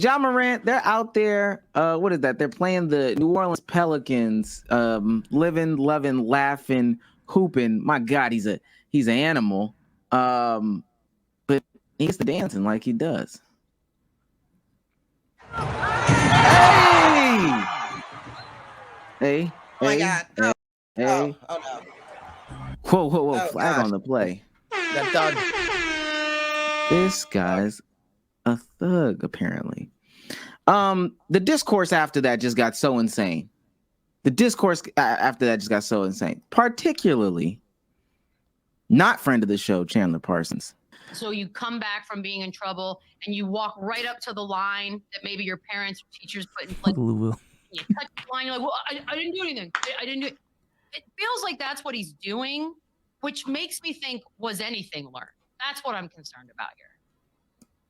John Morant, they're out there. What is that? They're playing the New Orleans Pelicans. Living, loving, laughing, hooping. My God, he's an animal. But he gets to dancing like he does. Hey! Hey, Oh my God. No. hey. Oh no. Whoa. Oh, Flag gosh. on the play. Got done. This guy's a thug, apparently. The discourse after that just got so insane. Particularly not friend of the show, Chandler Parsons. So you come back from being in trouble and you walk right up to the line that maybe your parents or teachers put in place. You touch the line, you're like, well, I didn't do anything. I didn't do it. It feels like that's what he's doing, which makes me think, was anything learned? That's what I'm concerned about here.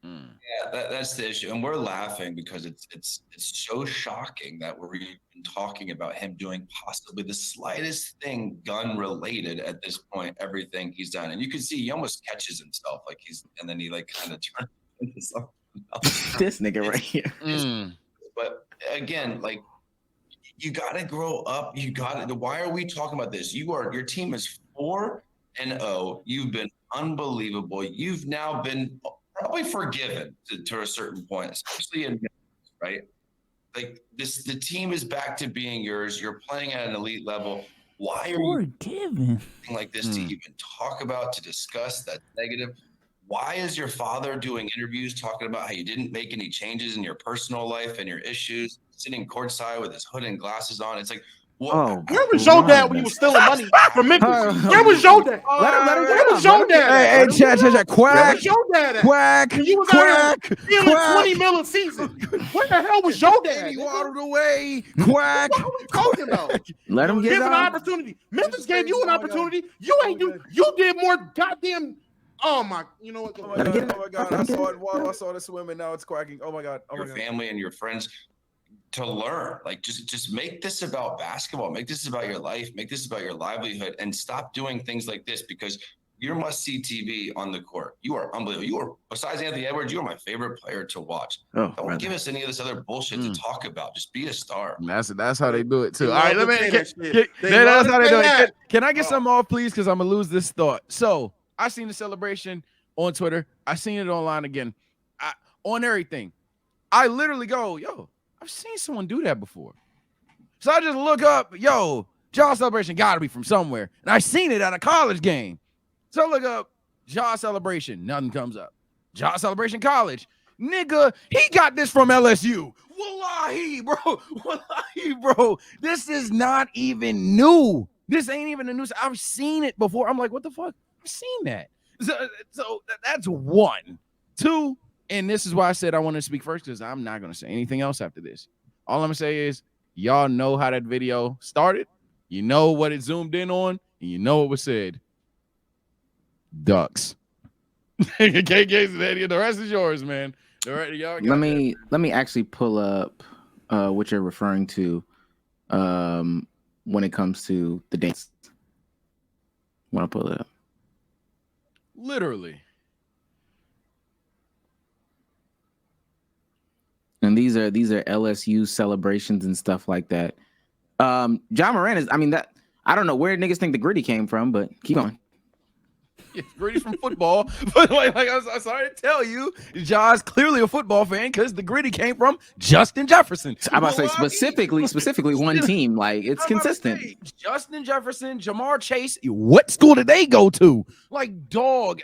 Yeah, that's the issue, and we're laughing because it's so shocking that we're even talking about him doing possibly the slightest thing gun related at this point. Everything he's done, and you can see he almost catches himself, and then he like kind of turns into something else. This nigga right here. But again, like, you got to grow up. You got to. Why are we talking about this? Your team is 4-0. You've been unbelievable. You've now been probably forgiven to a certain point, especially in minutes, right? Like the team is back to being yours. You're playing at an elite level. Why are you forgiven like this to even talk about, to discuss that negative? Why is your father doing interviews talking about how you didn't make any changes in your personal life and your issues, sitting courtside with his hood and glasses on? It's like, what? Where was your dad when he was stealing money from Memphis? Where was your dad? Where was your dad? Hey, chat, quack, where was your dad at? quack, When you was out here stealing 20 mil a season. Where the hell was your dad? He waddled away. Quack. What are we talking about? Let him get Give an out. opportunity. Memphis gave you an opportunity. You ain't do. You did more goddamn. Oh my! You know what? Oh my god! I saw it waddle. I saw the swim, and now it's quacking. Oh my god! Your family and your friends to learn. Like, just make this about basketball. Make this about your life. Make this about your livelihood, and stop doing things like this, because you're must-see TV on the court. You are unbelievable. You are, besides Anthony Edwards, you are my favorite player to watch. Don't give us any of this other bullshit to talk about. Just be a star. That's how they do it too. They All right, love let to me. say that shit. They That's love how to they say do it. that. Can I get something off, please? Because I'm gonna lose this thought. So I seen the celebration on Twitter. I seen it online again. On everything. I literally go, yo, I've seen someone do that before. So I just look up, yo, Jaw celebration got to be from somewhere. And I seen it at a college game. So I look up Jaw celebration. Nothing comes up. Jaw celebration college. Nigga, he got this from LSU. Wallahi, bro. This is not even new. This ain't even a news. I've seen it before. I'm like, what the fuck? I've seen that. So that's one. Two, and this is why I said I want to speak first, because I'm not going to say anything else after this. All I'm going to say is, y'all know how that video started. You know what it zoomed in on, and you know what was said. Ducks. The rest is yours, man. Let me actually pull up what you're referring to when it comes to the dance. Want to pull it up? Literally. And these are LSU celebrations and stuff like that. John Morant is, I don't know where niggas think the gritty came from, but keep going. It's gritty's from football, but like I'm sorry to tell you, John's clearly a football fan because the gritty came from Justin Jefferson. I'm about to say specifically one team. Like, it's consistent. Justin Jefferson, Jamar Chase. What school did they go to? Like, dog,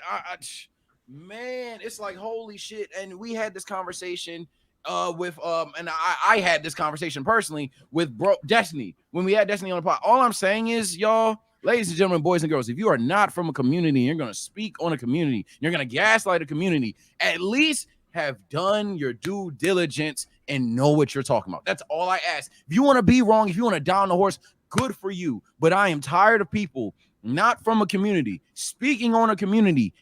man, it's like holy shit. And we had this conversation with and I had this conversation personally with Destiny when we had Destiny on the pod. All I'm saying is, y'all, ladies and gentlemen, boys and girls, if you are not from a community, you're going to speak on a community, you're going to gaslight a community, at least have done your due diligence and know what you're talking about. That's all I ask. If you want to be wrong, if you want to down the horse, good for you. But I am tired of people not from a community speaking on a community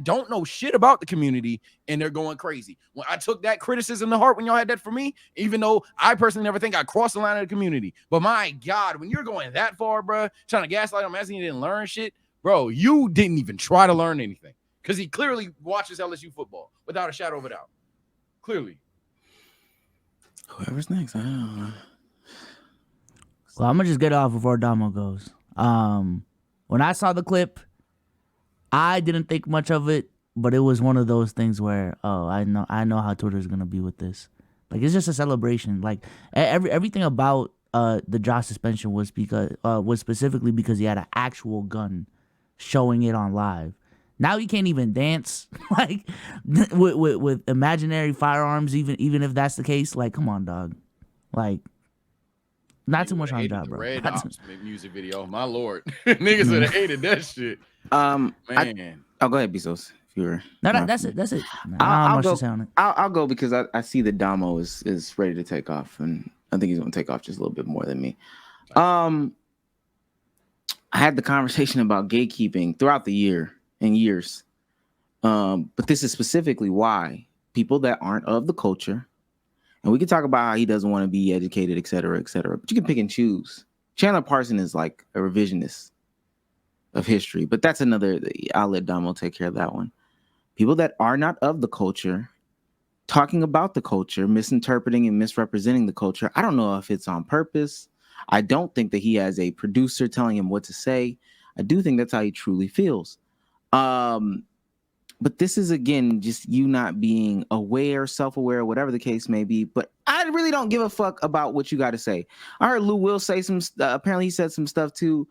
don't know shit about the community, and they're going crazy. When I took that criticism to heart when y'all had that for me, even though I personally never think I crossed the line of the community. But my God, when you're going that far, bro, trying to gaslight him as he didn't learn shit, bro, you didn't even try to learn anything, because he clearly watches LSU football without a shadow of a doubt. Clearly. Whoever's next, I don't know. Well, I'm gonna just get off before Damo goes. When I saw the clip, I didn't think much of it, but it was one of those things where, I know how Twitter's gonna be with this. Like, it's just a celebration. Like, everything about the Josh suspension was specifically because he had an actual gun, showing it on live. Now he can't even dance, like with imaginary firearms. Even if that's the case, like, come on, dog. Like, not too much on job, bro. Red Ops music video, my lord, niggas would have hated that shit. Man, I'll go ahead, Bezos. If you're that's it. That's it. I'll go. I'll go because I see that Damo is ready to take off, and I think he's going to take off just a little bit more than me. I had the conversation about gatekeeping throughout the year and years, but this is specifically why people that aren't of the culture. And we can talk about how he doesn't want to be educated, et cetera, but you can pick and choose. Chandler Parsons is like a revisionist of history, but that's another, I'll let Damo take care of that one. People that are not of the culture, talking about the culture, misinterpreting and misrepresenting the culture. I don't know if it's on purpose. I don't think that he has a producer telling him what to say. I do think that's how he truly feels. But this is, again, just you not being aware, self-aware, whatever the case may be. But I really don't give a fuck about what you got to say. I heard Lou Will say some, apparently he said some stuff too.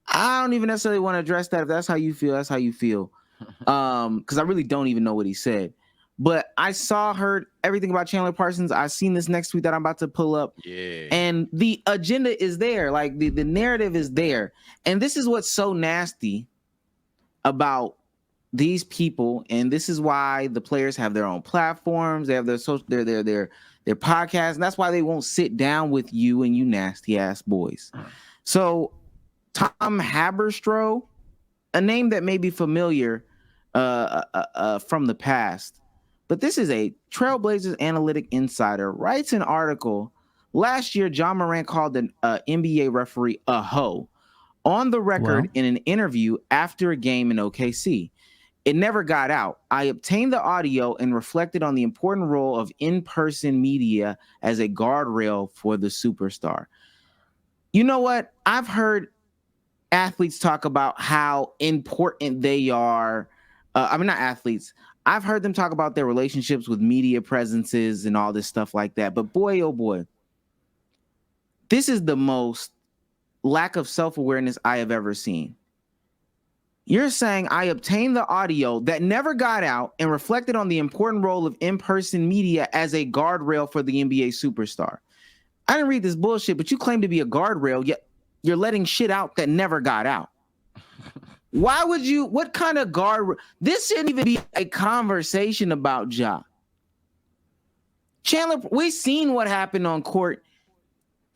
I don't even necessarily want to address that. If that's how you feel, that's how you feel. Because I really don't even know what he said. But I heard everything about Chandler Parsons. I've seen this next tweet that I'm about to pull up. Yeah. And the agenda is there. Like the narrative is there. And this is what's so nasty about these people, and this is why the players have their own platforms. They have their social, their podcasts, and that's why they won't sit down with you and you nasty ass boys. So Tom Haberstroh, a name that may be familiar from the past, but this is a Trailblazers analytic insider, writes an article. Last year, John Morant called an NBA referee a hoe on the record in an interview after a game in OKC. It never got out. I obtained the audio and reflected on the important role of in-person media as a guardrail for the superstar. You know what? I've heard athletes talk about how important they are. Not athletes. I've heard them talk about their relationships with media presences and all this stuff like that. But boy, oh boy, this is the most lack of self-awareness I have ever seen. You're saying I obtained the audio that never got out and reflected on the important role of in-person media as a guardrail for the NBA superstar. I didn't read this bullshit, but you claim to be a guardrail, yet you're letting shit out that never got out. Why would you? What kind of guard? This shouldn't even be a conversation about Ja. Chandler, we've seen what happened on court.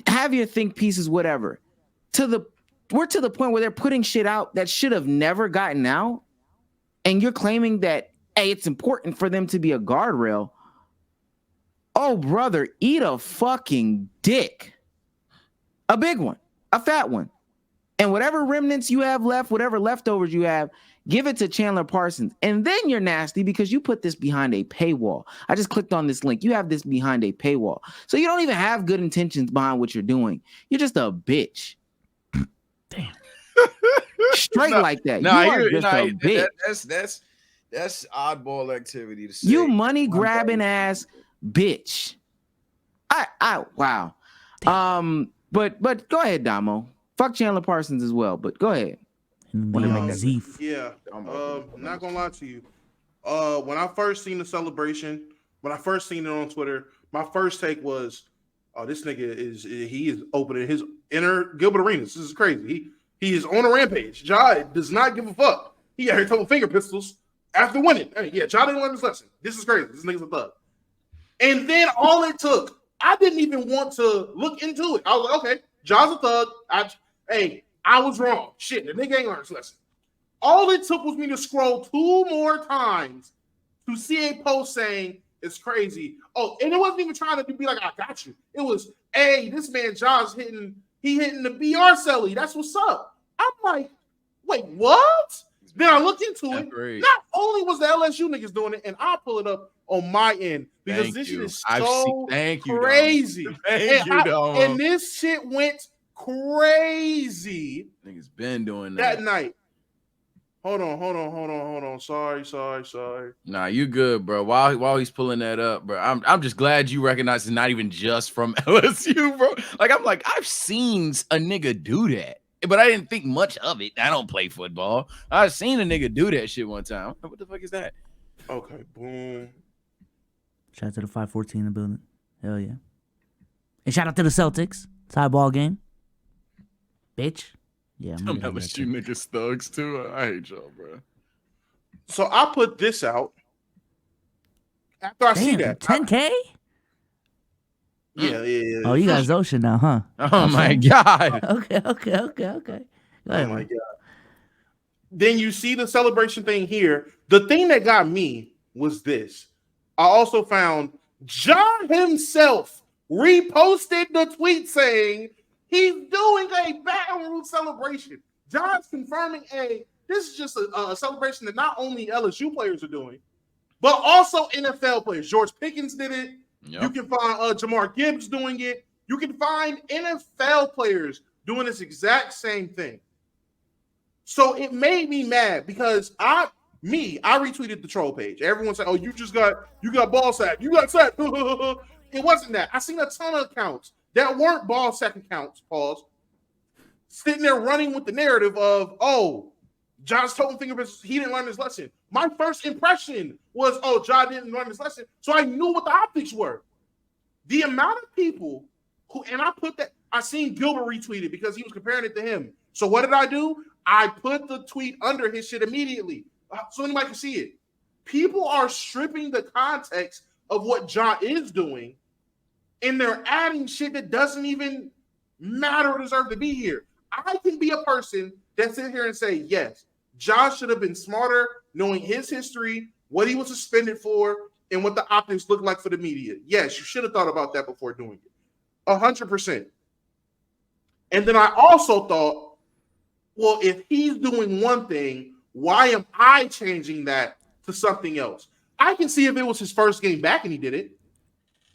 Have your think pieces, whatever. We're to the point where they're putting shit out that should have never gotten out. And you're claiming that, hey, it's important for them to be a guardrail. Oh, brother, eat a fucking dick. A big one, a fat one. And whatever remnants you have left, whatever leftovers you have, give it to Chandler Parsons. And then you're nasty because you put this behind a paywall. I just clicked on this link. You have this behind a paywall. So you don't even have good intentions behind what you're doing. You're just a bitch. Damn. Straight like that. You are just a bitch. That's oddball activity to say. You money grabbing ass bitch. Wow. But go ahead, Damo. Fuck Chandler Parsons as well, but go ahead. Yeah. I'm not gonna lie to you. When I first seen the celebration, when I first seen it on Twitter, my first take was, "Oh, this nigga is opening his inner Gilbert Arenas. This is crazy. He is on a rampage. Ja does not give a fuck. He got here couple finger pistols after winning. Hey, yeah, Ja didn't learn his lesson. This is crazy. This nigga's a thug." And then all it took, I didn't even want to look into it. I was like, okay, Ja's a thug. I was wrong. Shit, the nigga ain't learned his lesson. All it took was me to scroll 2 more times to see a post saying it's crazy. Oh, and it wasn't even trying to be like, I got you. It was, hey, this man Ja's hitting the BR celly. That's what's up. I'm like, wait, what? Then I looked into it. Not only was the LSU niggas doing it, and I'll pull it up on my end because Thank this you. shit is I've so seen- thank you, Dom. crazy. Thank you, Dom. And this shit went crazy Niggas been doing that night. Hold on. Sorry. Nah, you good, bro. While he's pulling that up, bro, I'm just glad you recognize it's not even just from LSU, bro. Like I've seen a nigga do that, but I didn't think much of it. I don't play football. I've seen a nigga do that shit one time. What the fuck is that? Okay, boom. Shout out to the 514 in the building. Hell yeah. And shout out to the Celtics. Tie ball game. Bitch. Yeah, I'm LSU niggas thugs too. I hate y'all, bro. So I put this out after I see that 10K. Yeah. Oh, you guys ocean now, huh? Oh my god. Okay. Oh my god. Then you see the celebration thing here. The thing that got me was this. I also found John himself reposted the tweet saying he's doing a Baton Rouge celebration. John's confirming this is just a celebration that not only LSU players are doing, but also NFL players. George Pickens did it. Yep. You can find Jamar Gibbs doing it. You can find NFL players doing this exact same thing. So it made me mad because I retweeted the troll page. Everyone said, "Oh, you got ball sack. You got sack." It wasn't that. I seen a ton of accounts that weren't ball sack accounts. Pause. Sitting there running with the narrative of, "Oh, John's toting fingerprints. He didn't learn his lesson." My first impression was, "Oh, John didn't learn his lesson," so I knew what the optics were. The amount of people I seen Gilbert retweet it because he was comparing it to him. So what did I do? I put the tweet under his shit immediately so anybody can see it. People are stripping the context of what Ja is doing, and they're adding shit that doesn't even matter or deserve to be here. I can be a person that sit here and say, yes, Ja should have been smarter, knowing his history, what he was suspended for, and what the optics look like for the media. Yes, you should have thought about that before doing it. 100%. And then I also thought, well, if he's doing one thing, why am I changing that to something else? I can see if it was his first game back and he did it.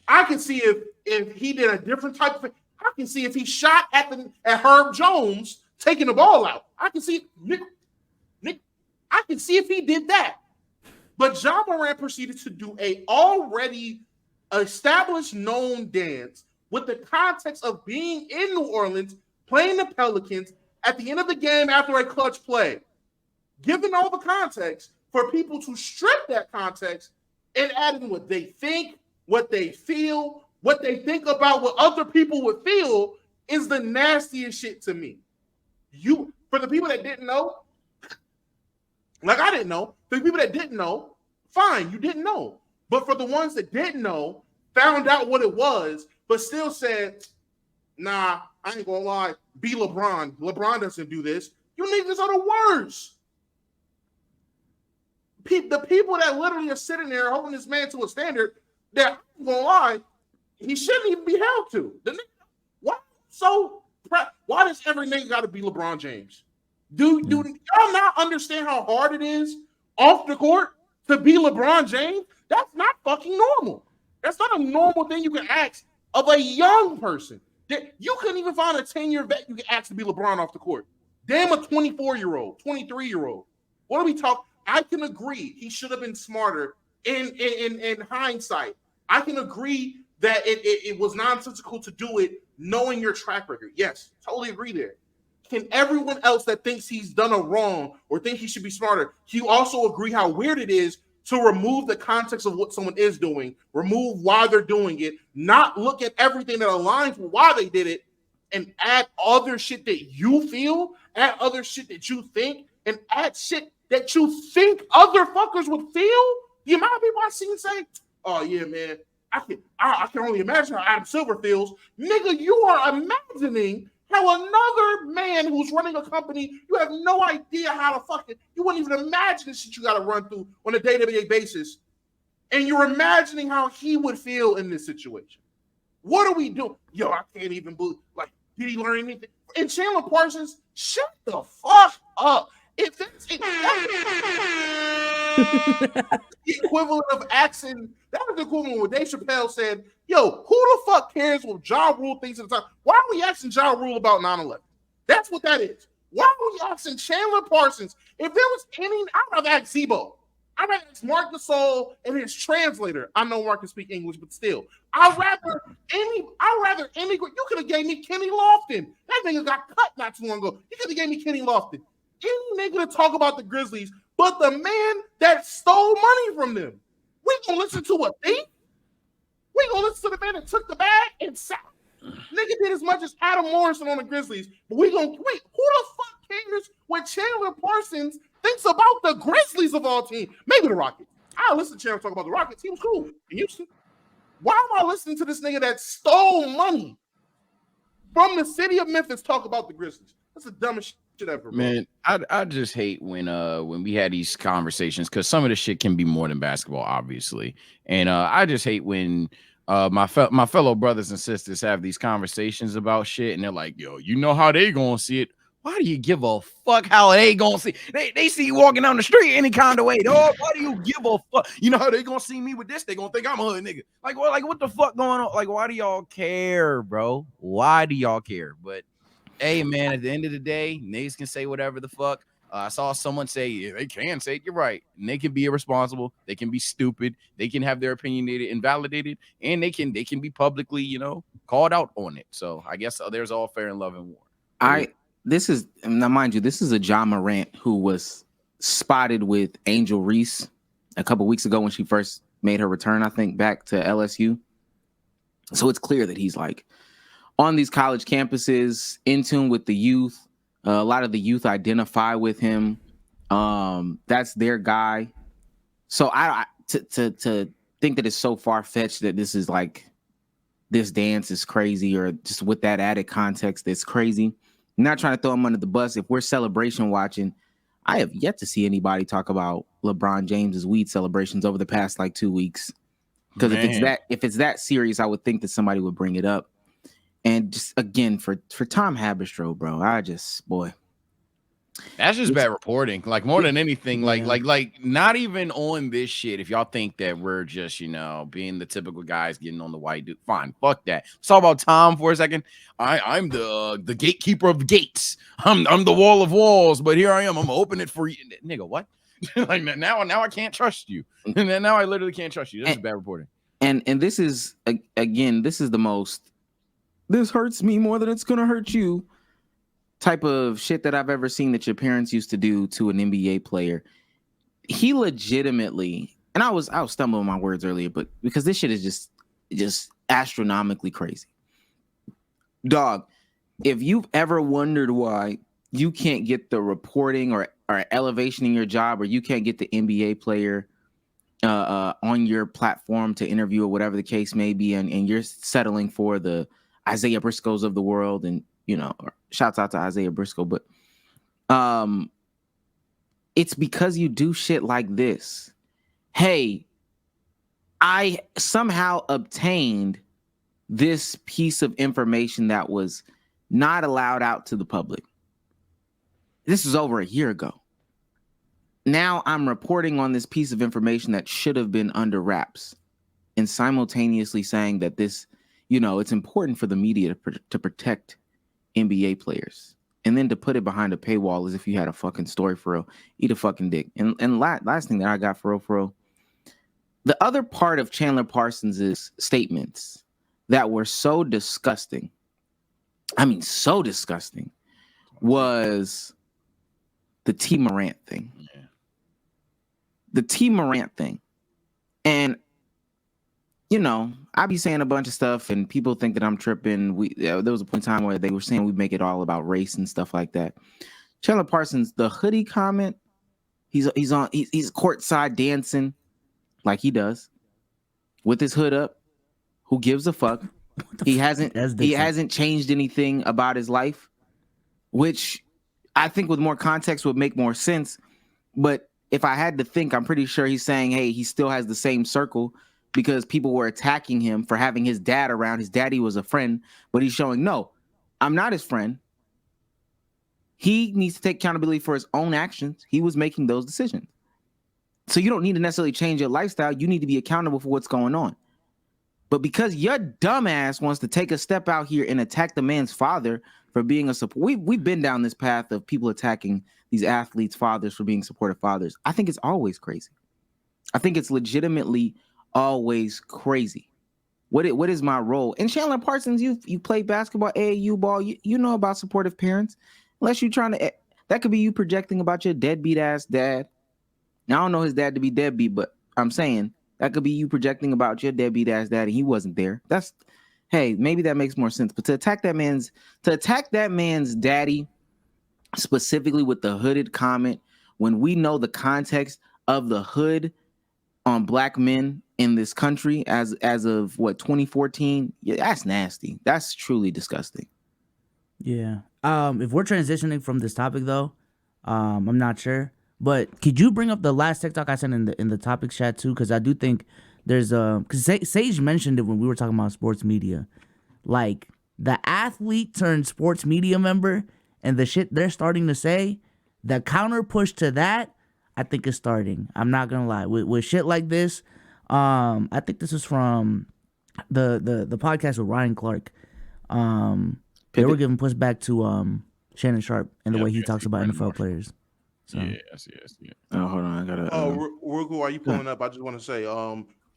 I can see if he did a different type of thing. I can see if he shot at Herb Jones taking the ball out. I can see Nick. I can see if he did that. But Ja Morant proceeded to do a already established known dance with the context of being in New Orleans, playing the Pelicans at the end of the game after a clutch play. Given all the context, for people to strip that context and add in what they think, what they feel, what they think about what other people would feel is the nastiest shit to me. For the people that didn't know, like I didn't know, for the people that didn't know, fine, you didn't know. But for the ones that didn't know, found out what it was, but still said, nah, I ain't gonna lie, be LeBron. LeBron doesn't do this. You niggas are the worst. The people that literally are sitting there holding this man to a standard that, I'm gonna lie, he shouldn't even be held to. Why does every nigga gotta be LeBron James? Do y'all not understand how hard it is off the court to be LeBron James? That's not fucking normal. That's not a normal thing you can ask of a young person. You couldn't even find a 10-year vet you can ask to be LeBron off the court. Damn a 24-year-old, 23-year-old. What are we talking? I can agree he should have been smarter in hindsight. I can agree that it was nonsensical to do it knowing your track record. Yes, totally agree there. Can everyone else that thinks he's done a wrong or think he should be smarter, can you also agree how weird it is to remove the context of what someone is doing, remove why they're doing it, not look at everything that aligns with why they did it, and add other shit that you feel, add other shit that you think, and add shit that you think other fuckers would feel? The amount of people I've seen say, oh yeah, man, I can only imagine how Adam Silver feels. Nigga, you are imagining how another man who's running a company, you have no idea how to fucking, you wouldn't even imagine the shit you got to run through on a day-to-day basis. And you're imagining how he would feel in this situation. What are we doing? Yo, I can't even believe, like, did he learn anything? And Chandler Parsons, shut the fuck up. The equivalent of asking, that was the equivalent when Dave Chappelle said, yo, who the fuck cares what Ja Rule thinks at the time? Why are we asking Ja Rule about 9/11? That's what that is. Why are we asking Chandler Parsons? If there was any, I'd rather ask Zebo. I'd rather ask Mark Gasol and his translator. I know Mark can speak English, but still. I'd rather any, you could have gave me Kenny Lofton. That nigga got cut not too long ago. You could have gave me Kenny Lofton. Any nigga to talk about the Grizzlies, but the man that stole money from them. We gonna listen to a thief? We gonna listen to the man that took the bag and sat. Nigga did as much as Adam Morrison on the Grizzlies, but we gonna wait. Who the fuck cares what Chandler Parsons thinks about the Grizzlies of all teams? Maybe the Rockets. I listen to Chandler talk about the Rockets. He was cool in Houston. Why am I listening to this nigga that stole money from the city of Memphis talk about the Grizzlies? That's the dumbest shit ever, bro. Man, I just hate when we had these conversations, because some of the shit can be more than basketball, obviously. And I just hate when my fellow brothers and sisters have these conversations about shit, and they're like, yo, you know how they gonna see it? Why do you give a fuck how they gonna see? They see you walking down the street any kind of way. Oh, why do you give a fuck? You know how they gonna see me with this? They gonna think I'm a hood nigga. Like what the fuck going on? Like, why do y'all care, bro? Why do y'all care? But hey, man, at the end of the day, niggas can say whatever the fuck. I saw someone say, yeah, they can say it. You're right. And they can be irresponsible. They can be stupid. They can have their opinionated, invalidated, and they can be publicly, called out on it. So I guess there's all fair and love and war. This is, now mind you, this is a Ja Morant who was spotted with Angel Reese a couple weeks ago when she first made her return, I think, back to LSU. So it's clear that he's like on these college campuses, in tune with the youth. A lot of the youth identify with him. That's their guy. So to think that it's so far-fetched that this is like, this dance is crazy, or just with that added context, that's crazy. I'm not trying to throw him under the bus. If we're celebration watching, I have yet to see anybody talk about LeBron James's weed celebrations over the past like 2 weeks. Because if it's that serious, I would think that somebody would bring it up. And just again, for Tom Haberstroh, bro, that's just bad reporting. Like, more than anything, like not even on this shit. If y'all think that we're just, being the typical guys getting on the white dude, fine, fuck that. Let's talk about Tom for a second. I'm the gatekeeper of the gates. I'm the wall of walls, but here I am. I'm gonna open it for you, nigga. What? Like now I can't trust you. And then now I literally can't trust you. This is bad reporting. And this is again, this is the most. This hurts me more than it's gonna hurt you type of shit that I've ever seen that your parents used to do to an NBA player. He legitimately, and I was stumbling my words earlier, but because this shit is just astronomically crazy. Dog, if you've ever wondered why you can't get the reporting or elevation in your job, or you can't get the NBA player on your platform to interview, or whatever the case may be, and you're settling for the Isaiah Briscoes of the world, and shouts out to Isaiah Briscoe, but it's because you do shit like this. Hey, I somehow obtained this piece of information that was not allowed out to the public. This is over a year ago. Now I'm reporting on this piece of information that should have been under wraps, and simultaneously saying that this, it's important for the media to protect NBA players, and then to put it behind a paywall as if you had a fucking story for real. Eat a fucking dick. And last thing that I got for real, the other part of Chandler Parsons' statements that were so disgusting, so disgusting, was the T. Morant thing. Yeah. The T. Morant thing. And I be saying a bunch of stuff, and people think that I'm tripping. There was a point in time where they were saying we make it all about race and stuff like that. Chandler Parsons, the hoodie comment, he's courtside dancing like he does with his hood up. Who gives a fuck? He hasn't changed anything about his life, which I think with more context would make more sense. But if I had to think, I'm pretty sure he's saying, hey, he still has the same circle, because people were attacking him for having his dad around. His daddy was a friend, but he's showing, no, I'm not his friend. He needs to take accountability for his own actions. He was making those decisions. So you don't need to necessarily change your lifestyle. You need to be accountable for what's going on. But because your dumbass wants to take a step out here and attack the man's father for being a support, we've been down this path of people attacking these athletes' fathers for being supportive fathers. I think it's always crazy. I think it's legitimately always crazy. What is my role? And Chandler Parsons, you play basketball, AAU ball, you know about supportive parents. Unless you're trying to, that could be you projecting about your deadbeat ass dad. Now, I don't know his dad to be deadbeat, but I'm saying that could be you projecting about your deadbeat ass daddy. He wasn't there. Hey, maybe that makes more sense. But to attack that man's daddy specifically with the hooded comment, when we know the context of the hood on black men in this country as of 2014, yeah, that's nasty. That's truly disgusting. Yeah. If we're transitioning from this topic though, I'm not sure. But could you bring up the last TikTok I sent in the topics chat too? Because I do think there's because Sage mentioned it when we were talking about sports media, like the athlete turned sports media member and the shit they're starting to say, the counter push to that, I think is starting. I'm not gonna lie with shit like this. I think this is from the podcast with Ryan Clark. They were giving pushback to Shannon Sharp and the way he talks about NFL players. So. Yes. Oh, hold on, I gotta. Rugu, are you pulling up? I just want to say,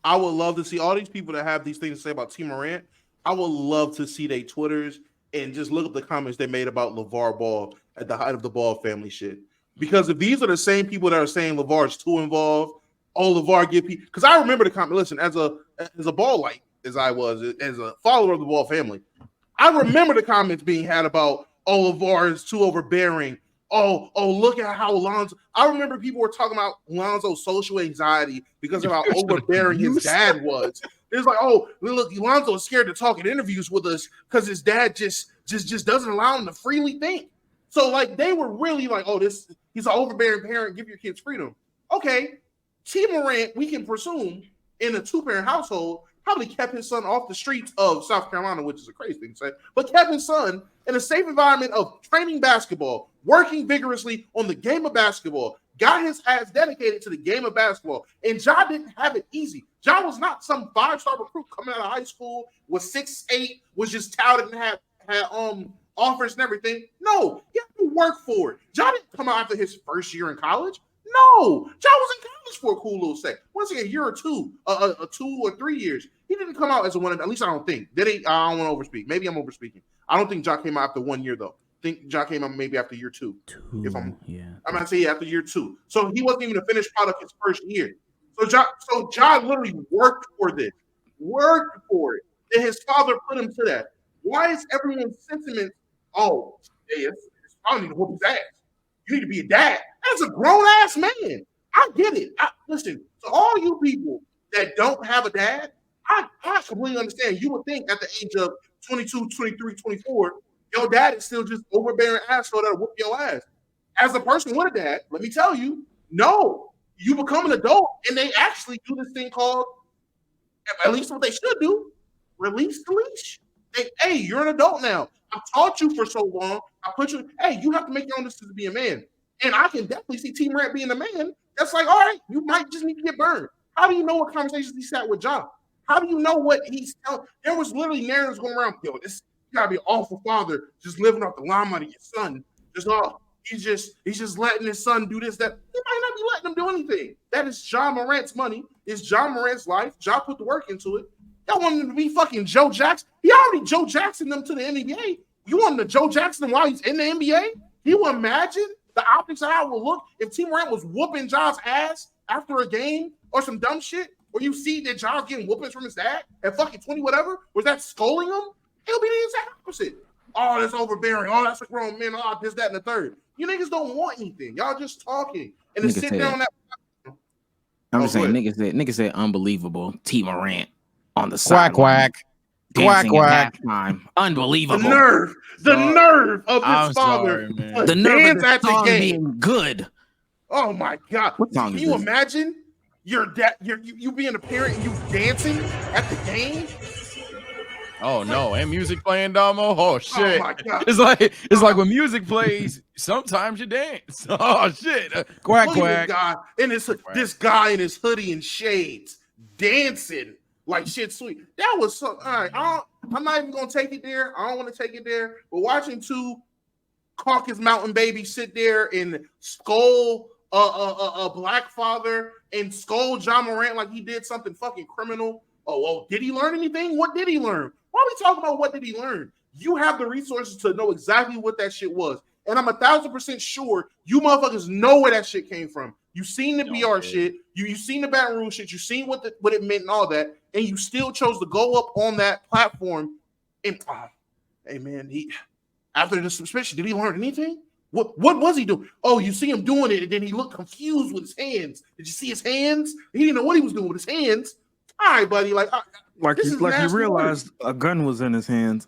I would love to see all these people that have these things to say about T. Morant. I would love to see their Twitters and just look up the comments they made about LeVar Ball at the height of the Ball family shit. Because if these are the same people that are saying LeVar's too involved, LeVar give people. Because I remember the comment. Listen, as a Ball-like as I was, as a follower of the Ball family, I remember the comments being had about LeVar is too overbearing. Oh, look at how Lonzo. I remember people were talking about Lonzo's social anxiety because of how overbearing his dad was. It's like, oh, look, Lonzo is scared to talk in interviews with us because his dad just doesn't allow him to freely think. So, like, they were really like, oh, he's an overbearing parent. Give your kids freedom. Okay, T. Morant, we can presume, in a two-parent household, probably kept his son off the streets of South Carolina, which is a crazy thing to say, but kept his son in a safe environment of training basketball, working vigorously on the game of basketball, got his ass dedicated to the game of basketball. And Ja didn't have it easy. Ja was not some five-star recruit coming out of high school, was 6'8", was just touted and had offers and everything. No, he had to work for it. Ja didn't come out after his first year in college. No, Ja was in college for a cool little sec. Once again, a year or two, 2 or 3 years. He didn't come out as a one. At least I don't think. I don't want to overspeak. Maybe I'm overspeaking. I don't think Ja came out after 1 year though. I think Ja came out maybe after year two. I'm gonna say after year 2. So he wasn't even a finished product his first year. So Ja literally worked for this, worked for it. And his father put him to that. Why is everyone's sentiment? Oh, hey, his father need to whoop his ass. You need to be a dad. That's a grown ass man. I get it. Listen, to all you people that don't have a dad, I completely understand. You would think at the age of 22, 23, 24, your dad is still just overbearing asshole that'll whoop your ass. As a person with a dad, let me tell you, no, you become an adult and they actually do this thing called, at least what they should do, release the leash. Hey, you're an adult now. I've taught you for so long. I put you, hey, you have to make your own decision to be a man. And I can definitely see T. Morant being a man. That's like, all right, you might just need to get burned. How do you know what conversations he sat with Ja? How do you know what he's telling? There was literally narratives going around, yo, this gotta be an awful father just living off the limelight of your son. He's just letting his son do this, that. He might not be letting him do anything. That is Ja Morant's money. It's Ja Morant's life. Ja put the work into it. Y'all want him to be fucking Joe Jackson? He already Joe Jackson them to the NBA. You want him to Joe Jackson while he's in the NBA? You imagine the optics of how it would look if T. Morant was whooping Ja's ass after a game or some dumb shit, or you see that Ja's getting whoopings from his dad at fucking 20 whatever, was that scolding him? It'll be the exact opposite. Oh, that's overbearing. Oh, that's a grown man. Oh, this, that, and the third. You niggas don't want anything. Y'all just talking. And to sit down that. I'm just saying, niggas said unbelievable. T. Morant on the quack, quack. Quack, quack. Unbelievable. The nerve of his father. Sorry, the nerve of the song being good. Oh my God. Can you imagine your dad, you being a parent and you dancing at the game? Oh no, and music playing, Damo. Oh shit! Oh my god! It's like when music plays, sometimes you dance. Oh shit! Quack Look at quack. this guy and this guy in his hoodie and shades dancing like shit sweet. That was so. All right, I'm not even gonna take it there. I don't want to take it there. But watching two Caucasus Mountain babies sit there and skull a black father and skull John Morant like he did something fucking criminal. Oh, did he learn anything? What did he learn? Why are we talking about what did he learn? You have the resources to know exactly what that shit was. And I'm 1,000% sure you motherfuckers know where that shit came from. You seen the BR shit. You seen the Baton Rouge shit. You seen what it meant and all that. And you still chose to go up on that platform. And hey man, after the suspension, did he learn anything? What was he doing? Oh, you see him doing it, and then he looked confused with his hands. Did you see his hands? He didn't know what he was doing with his hands. All right, buddy. Like he realized a gun was in his hands.